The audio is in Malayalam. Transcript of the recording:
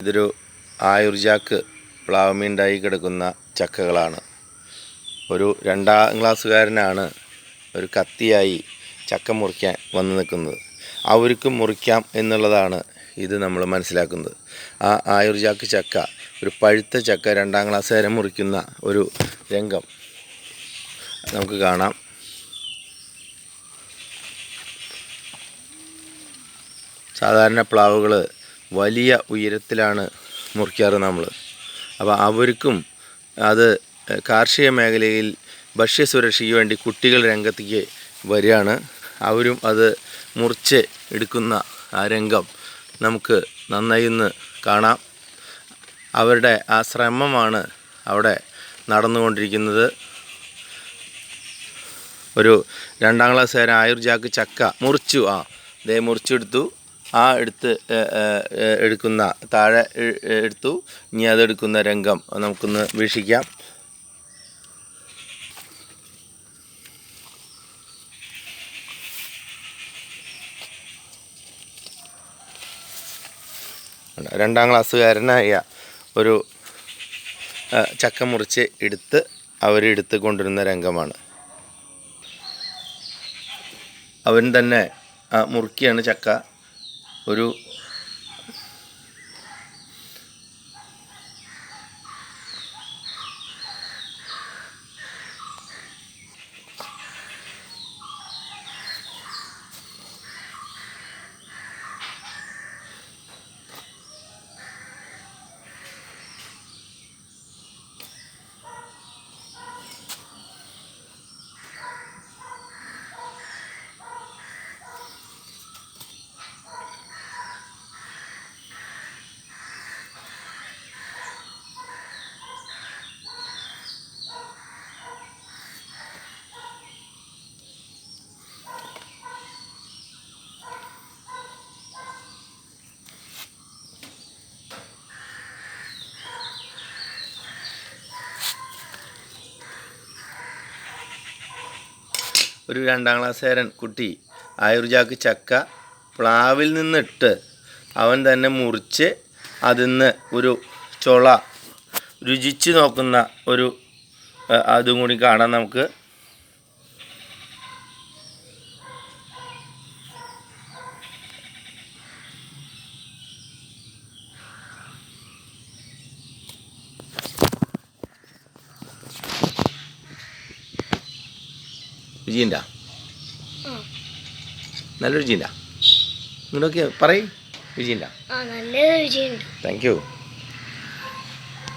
ഇതൊരു ആയുർജാക്ക് പ്ലാവമീണ്ടായി കിടക്കുന്ന ചക്കകളാണ്. ഒരു 2ാം ക്ലാസ്സുകാരനാണ് ഒരു കത്തിയായി ചക്ക മുറിക്കാൻ വന്ന് നിൽക്കുന്നത്. അവർക്ക് മുറിക്കാം എന്നുള്ളതാണ് ഇത് നമ്മൾ മനസ്സിലാക്കുന്നത്. ആ ആയുർജാക്ക് ചക്ക, ഒരു പഴുത്ത ചക്ക 2ാം ക്ലാസ്സുകാരൻ മുറിക്കുന്ന ഒരു രംഗം നമുക്ക് കാണാം. സാധാരണ പ്ലാവുകൾ വലിയ ഉയരത്തിലാണ് മുറിക്കാറ് നമ്മൾ. അപ്പോൾ അവർക്കും അത് കാർഷിക മേഖലയിൽ ഭക്ഷ്യസുരക്ഷയ്ക്ക് വേണ്ടി കുട്ടികൾ രംഗത്തേക്ക് വരികയാണ്. അവരും അത് മുറിച്ച് എടുക്കുന്ന ആ രംഗം നമുക്ക് നന്നായി ഒന്ന് കാണാം. അവരുടെ ആ ശ്രമമാണ് അവിടെ നടന്നുകൊണ്ടിരിക്കുന്നത്. ഒരു 2ാം ക്ലാസ്സുകാരൻ ആയുർജാക്ക് ചക്ക മുറിച്ചു. മുറിച്ചെടുത്തു. എടുക്കുന്ന താഴെ എടുത്തു. ഇനി അതെടുക്കുന്ന രംഗം നമുക്കൊന്ന് വീക്ഷിക്കാം. രണ്ടാം ക്ലാസ്സുകാരനായ ഒരു ചക്ക മുറിച്ച് എടുത്ത് അവരെടുത്ത് കൊണ്ടുവരുന്ന രംഗമാണ്. അവൻ തന്നെ മുറുക്കിയാണ് ചക്ക. ഒരു ഒരു 2ാം ക്ലാസ്സുകാരൻ കുട്ടി ആയുർജാക്ക് ചക്ക പ്ലാവിൽ നിന്നിട്ട് അവൻ തന്നെ മുറിച്ച് അതിന്ന് ഒരു ചുള രുചിച്ച് നോക്കുന്ന ഒരു അതും കൂടി കാണാം നമുക്ക്. രുചിയുണ്ടാ? നല്ല രുചിയുണ്ടാ? നിങ്ങളൊക്കെ പറയും രുചിയുണ്ടാ? നല്ല രുചിയുണ്ട്. Thank you.